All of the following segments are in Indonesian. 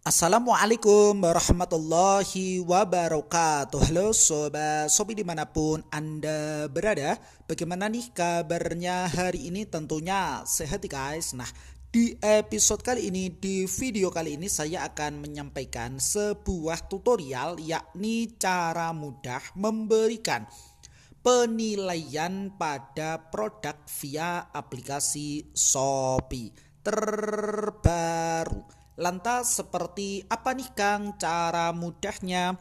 Assalamualaikum warahmatullahi wabarakatuh. Halo sobat Sobi dimanapun Anda berada. Bagaimana nih kabarnya hari ini? Tentunya sehat guys. Nah, di episode kali ini, di video kali ini saya akan menyampaikan sebuah tutorial, yakni cara mudah memberikan penilaian pada produk via aplikasi Shopee terbaru. Lantas seperti apa nih Kang cara mudahnya?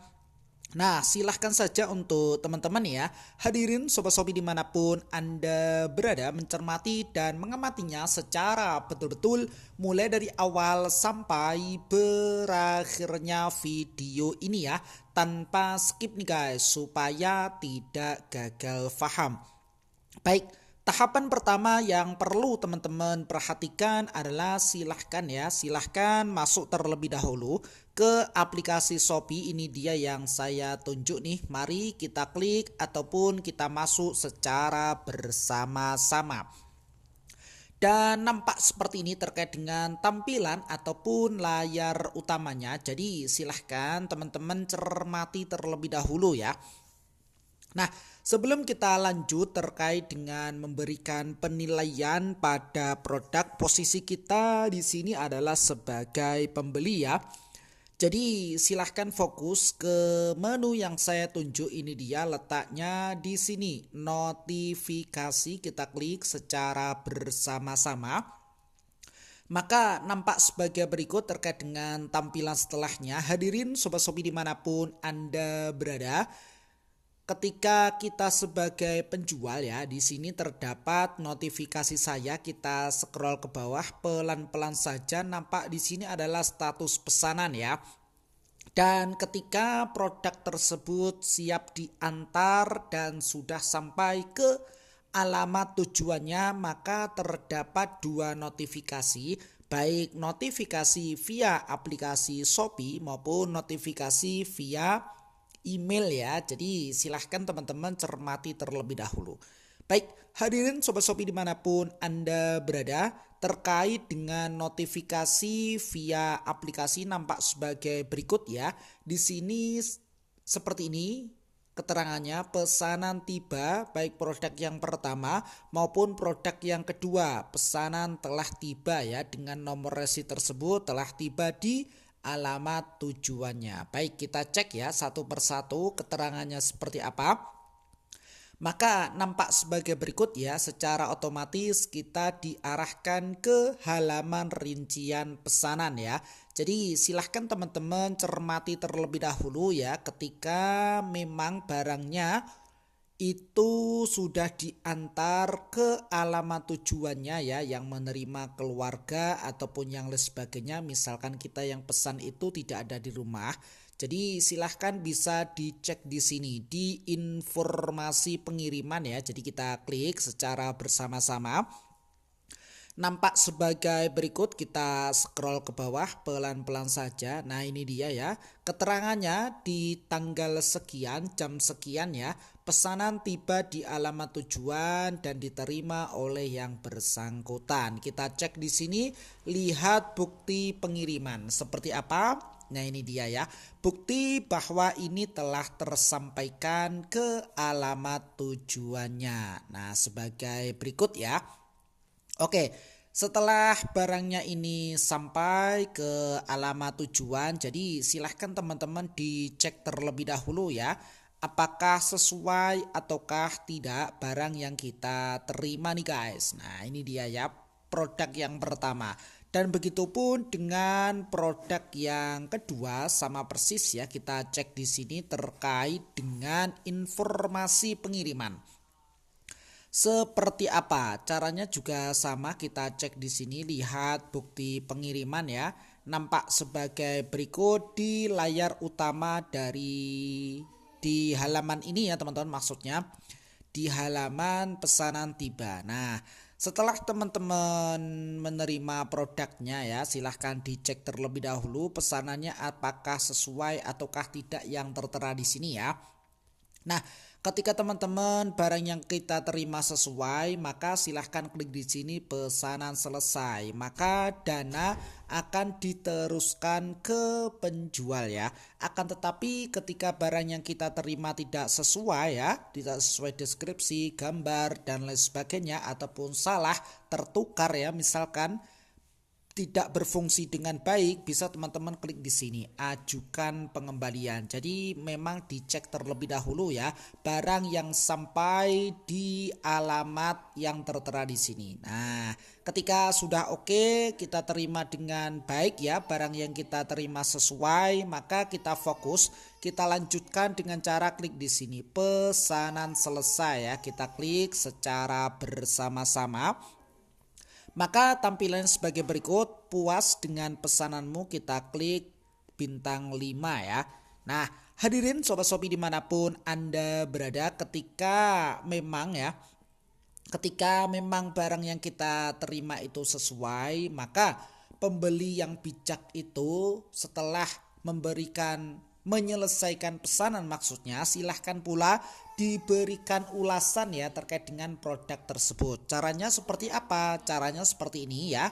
Nah, silahkan saja untuk teman-teman ya, hadirin Sobat Shopee dimanapun Anda berada, mencermati dan mengamatinya secara betul-betul mulai dari awal sampai berakhirnya video ini ya, tanpa skip nih guys, supaya tidak gagal paham. Baik, tahapan pertama yang perlu teman-teman perhatikan adalah silahkan masuk terlebih dahulu ke aplikasi Shopee. Ini dia yang saya tunjuk nih. Mari kita klik ataupun kita masuk secara bersama-sama. Dan nampak seperti ini terkait dengan tampilan ataupun layar utamanya. Jadi silahkan teman-teman cermati terlebih dahulu ya. Nah, sebelum kita lanjut terkait dengan memberikan penilaian pada produk, posisi kita di sini adalah sebagai pembeli ya. Jadi silahkan fokus ke menu yang saya tunjuk, ini dia letaknya di sini, notifikasi, kita klik secara bersama-sama. Maka nampak sebagai berikut terkait dengan tampilan setelahnya. Hadirin Sobat Shopee dimanapun Anda berada. Ketika kita sebagai penjual ya, di sini terdapat notifikasi saya. Kita scroll ke bawah pelan-pelan saja, nampak di sini adalah status pesanan ya. Dan ketika produk tersebut siap diantar dan sudah sampai ke alamat tujuannya, maka terdapat dua notifikasi, baik notifikasi via aplikasi Shopee maupun notifikasi via email ya. Jadi silahkan teman-teman cermati terlebih dahulu. Baik, hadirin Sobat Shopee dimanapun Anda berada, terkait dengan notifikasi via aplikasi nampak sebagai berikut ya. Di sini seperti ini keterangannya, pesanan tiba, baik produk yang pertama maupun produk yang kedua, pesanan telah tiba ya, dengan nomor resi tersebut telah tiba di alamat tujuannya. Baik, kita cek ya satu persatu keterangannya seperti apa. Maka nampak sebagai berikut ya, secara otomatis kita diarahkan ke halaman rincian pesanan ya. Jadi silahkan teman-teman cermati terlebih dahulu ya, ketika memang barangnya itu sudah diantar ke alamat tujuannya ya, yang menerima keluarga ataupun yang lain sebagainya. Misalkan kita yang pesan itu tidak ada di rumah, jadi silahkan bisa dicek di sini di informasi pengiriman ya. Jadi kita klik secara bersama-sama. Nampak sebagai berikut, kita scroll ke bawah pelan-pelan saja. Nah, ini dia ya, keterangannya di tanggal sekian, jam sekian ya, pesanan tiba di alamat tujuan dan diterima oleh yang bersangkutan. Kita cek di sini, lihat bukti pengiriman seperti apa. Nah, ini dia ya, bukti bahwa ini telah tersampaikan ke alamat tujuannya. Nah, sebagai berikut ya. Oke, setelah barangnya ini sampai ke alamat tujuan, jadi silahkan teman-teman dicek terlebih dahulu ya, apakah sesuai ataukah tidak barang yang kita terima nih guys. Nah, ini dia ya, produk yang pertama. Dan begitu pun dengan produk yang kedua, sama persis ya, kita cek di sini terkait dengan informasi pengiriman. Seperti apa? Caranya juga sama, kita cek di sini, lihat bukti pengiriman ya. Nampak sebagai berikut di layar utama di halaman ini ya teman-teman, maksudnya di halaman pesanan tiba. Nah, setelah teman-teman menerima produknya ya, silahkan dicek terlebih dahulu pesanannya apakah sesuai ataukah tidak yang tertera di sini ya. Nah, Ketika teman-teman barang yang kita terima sesuai, maka silahkan klik di sini pesanan selesai. Maka dana akan diteruskan ke penjual ya. Akan tetapi ketika barang yang kita terima tidak sesuai ya, tidak sesuai deskripsi, gambar dan lain sebagainya ataupun salah, tertukar ya, misalkan tidak berfungsi dengan baik, bisa teman-teman klik di sini ajukan pengembalian. Jadi memang dicek terlebih dahulu ya barang yang sampai di alamat yang tertera di sini. Nah, ketika sudah oke, kita terima dengan baik ya, barang yang kita terima sesuai, maka kita fokus, kita lanjutkan dengan cara klik di sini pesanan selesai ya. Kita klik secara bersama-sama. Maka tampilan sebagai berikut, puas dengan pesananmu, kita klik bintang 5 ya. Nah, hadirin Sobat Shopee dimanapun Anda berada, ketika memang barang yang kita terima itu sesuai, maka pembeli yang bijak itu setelah menyelesaikan pesanan, maksudnya silahkan pula diberikan ulasan ya terkait dengan produk tersebut. Caranya seperti apa? Caranya seperti ini ya.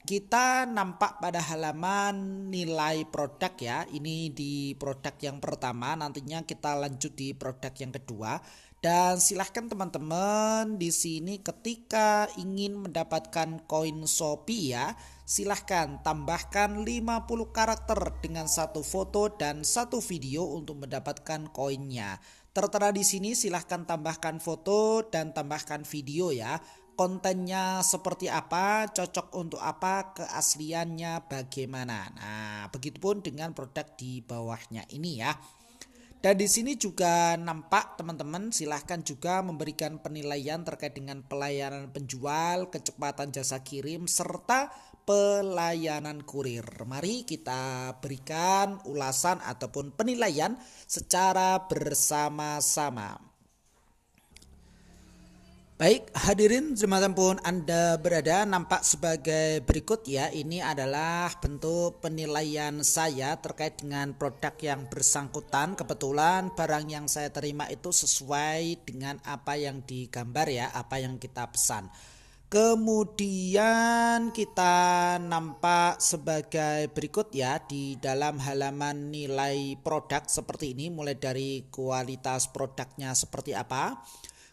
Kita nampak pada halaman nilai produk ya. Ini di produk yang pertama, nantinya kita lanjut di produk yang kedua. Dan silahkan teman-teman di sini ketika ingin mendapatkan koin Shopee ya, silahkan tambahkan 50 karakter dengan satu foto dan satu video untuk mendapatkan koinnya. Tertera di sini, silahkan tambahkan foto dan tambahkan video ya. Kontennya seperti apa, cocok untuk apa, keasliannya bagaimana. Nah, begitupun dengan produk di bawahnya ini ya. Dan di sini juga nampak teman-teman, silahkan juga memberikan penilaian terkait dengan pelayanan penjual, kecepatan jasa kirim, serta pelayanan kurir. Mari kita berikan ulasan ataupun penilaian secara bersama-sama. Baik, hadirin dimanapun Anda berada, nampak sebagai berikut ya. Ini adalah bentuk penilaian saya terkait dengan produk yang bersangkutan. Kebetulan barang yang saya terima itu sesuai dengan apa yang digambar ya, apa yang kita pesan. Kemudian kita nampak sebagai berikut ya, di dalam halaman nilai produk seperti ini, mulai dari kualitas produknya seperti apa.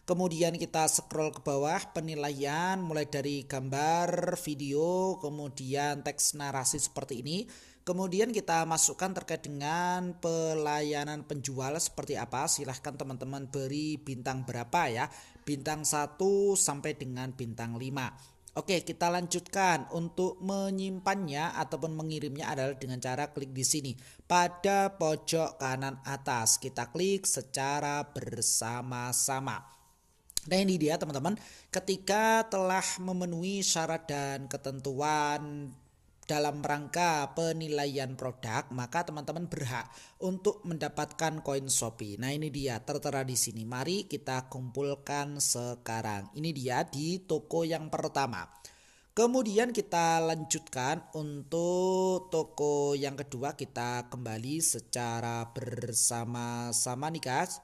Kemudian kita scroll ke bawah, penilaian mulai dari gambar, video, kemudian teks narasi seperti ini. Kemudian kita masukkan terkait dengan pelayanan penjual seperti apa. Silahkan teman-teman beri bintang berapa ya. Bintang 1 sampai dengan bintang 5. Oke, kita lanjutkan. Untuk menyimpannya ataupun mengirimnya adalah dengan cara klik di sini. Pada pojok kanan atas, kita klik secara bersama-sama. Nah, ini dia teman-teman, ketika telah memenuhi syarat dan ketentuan dalam rangka penilaian produk, maka teman-teman berhak untuk mendapatkan koin Shopee. Nah, ini dia tertera di sini. Mari kita kumpulkan sekarang. Ini dia di toko yang pertama. Kemudian kita lanjutkan untuk toko yang kedua, kita kembali secara bersama-sama nih guys.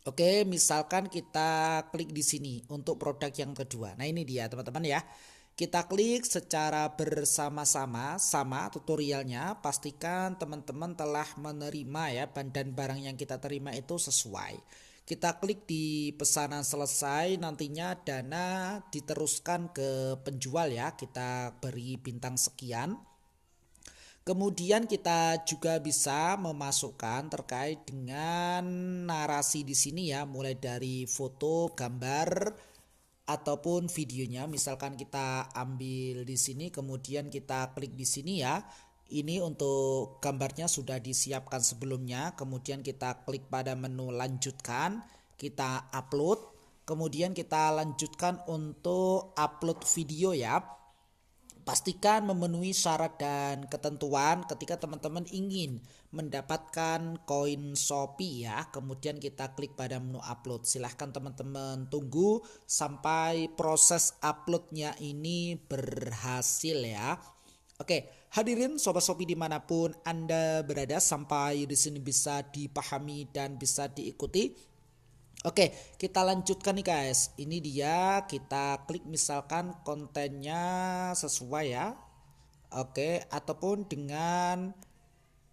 Oke, misalkan kita klik di sini untuk produk yang kedua. Nah, ini dia teman-teman ya. Kita klik secara bersama-sama, sama tutorialnya. Pastikan teman-teman telah menerima ya, dan barang yang kita terima itu sesuai. Kita klik di pesanan selesai, nantinya dana diteruskan ke penjual ya. Kita beri bintang sekian. Kemudian kita juga bisa memasukkan terkait dengan narasi di sini ya, mulai dari foto, gambar ataupun videonya. Misalkan kita ambil di sini, kemudian kita klik di sini ya. Ini untuk gambarnya sudah disiapkan sebelumnya. Kemudian kita klik pada menu lanjutkan, kita upload. Kemudian kita lanjutkan untuk upload video ya. Pastikan memenuhi syarat dan ketentuan ketika teman-teman ingin mendapatkan koin Shopee ya. Kemudian kita klik pada menu upload. Silahkan teman-teman tunggu sampai proses uploadnya ini berhasil ya. Oke, hadirin Sobat Shopee dimanapun Anda berada, sampai di sini bisa dipahami dan bisa diikuti. Oke, kita lanjutkan nih guys. Ini dia, kita klik misalkan kontennya sesuai ya. Oke, ataupun dengan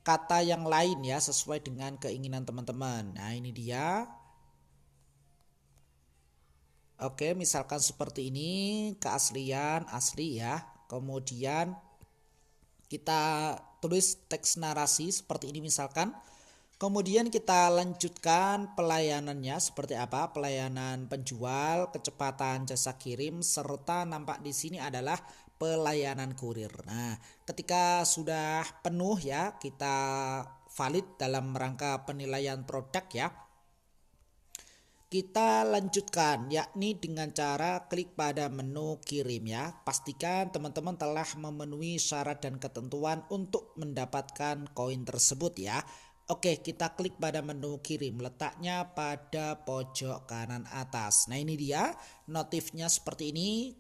kata yang lain ya, sesuai dengan keinginan teman-teman. Nah, ini dia. Oke, misalkan seperti ini, keaslian asli ya. Kemudian kita tulis teks narasi seperti ini misalkan. Kemudian kita lanjutkan pelayanannya seperti apa? Pelayanan penjual, kecepatan jasa kirim, serta nampak di sini adalah pelayanan kurir. Nah, ketika sudah penuh ya, kita valid dalam rangka penilaian produk ya. Kita lanjutkan yakni dengan cara klik pada menu kirim ya. Pastikan teman-teman telah memenuhi syarat dan ketentuan untuk mendapatkan koin tersebut ya. Oke, kita klik pada menu kirim, letaknya pada pojok kanan atas. Nah, ini dia notifnya seperti ini.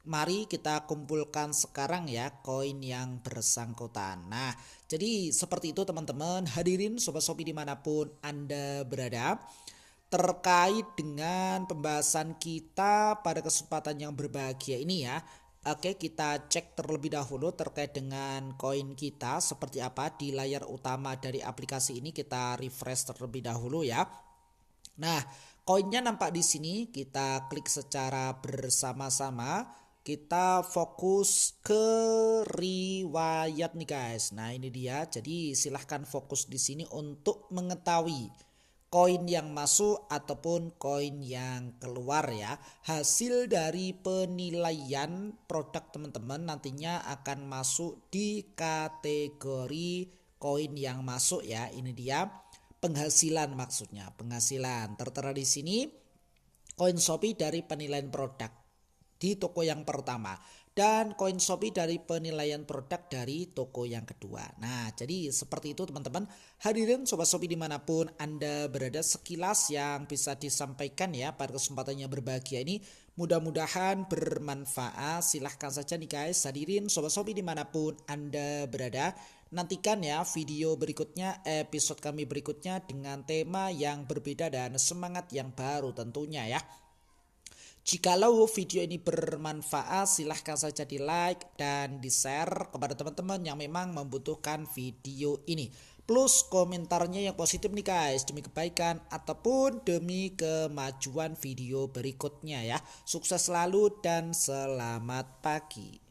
Mari kita kumpulkan sekarang ya koin yang bersangkutan. Nah, jadi seperti itu teman-teman. Hadirin Sobat Shopee dimanapun Anda berada, terkait dengan pembahasan kita pada kesempatan yang berbahagia ini ya. Oke, kita cek terlebih dahulu terkait dengan koin kita seperti apa di layar utama dari aplikasi ini. Kita refresh terlebih dahulu ya. Nah, koinnya nampak di sini. Kita klik secara bersama-sama. Kita fokus ke riwayat nih guys. Nah, ini dia. Jadi silahkan fokus di sini untuk mengetahui koin yang masuk ataupun koin yang keluar ya. Hasil dari penilaian produk teman-teman nantinya akan masuk di kategori koin yang masuk ya. Ini dia penghasilan, maksudnya penghasilan. Tertera di sini koin Shopee dari penilaian produk di toko yang pertama, dan koin Shopee dari penilaian produk dari toko yang kedua. Nah, jadi seperti itu teman-teman. Hadirin Sobat Shopee dimanapun Anda berada, sekilas yang bisa disampaikan ya pada kesempatan yang berbahagia ini. Mudah-mudahan bermanfaat. Silahkan saja nih guys, hadirin Sobat Shopee dimanapun Anda berada, nantikan ya video berikutnya, episode kami berikutnya dengan tema yang berbeda dan semangat yang baru tentunya ya. Jikalau video ini bermanfaat, silahkan saja di like dan di share kepada teman-teman yang memang membutuhkan video ini. Plus komentarnya yang positif nih guys, demi kebaikan ataupun demi kemajuan video berikutnya ya. Sukses selalu dan selamat pagi.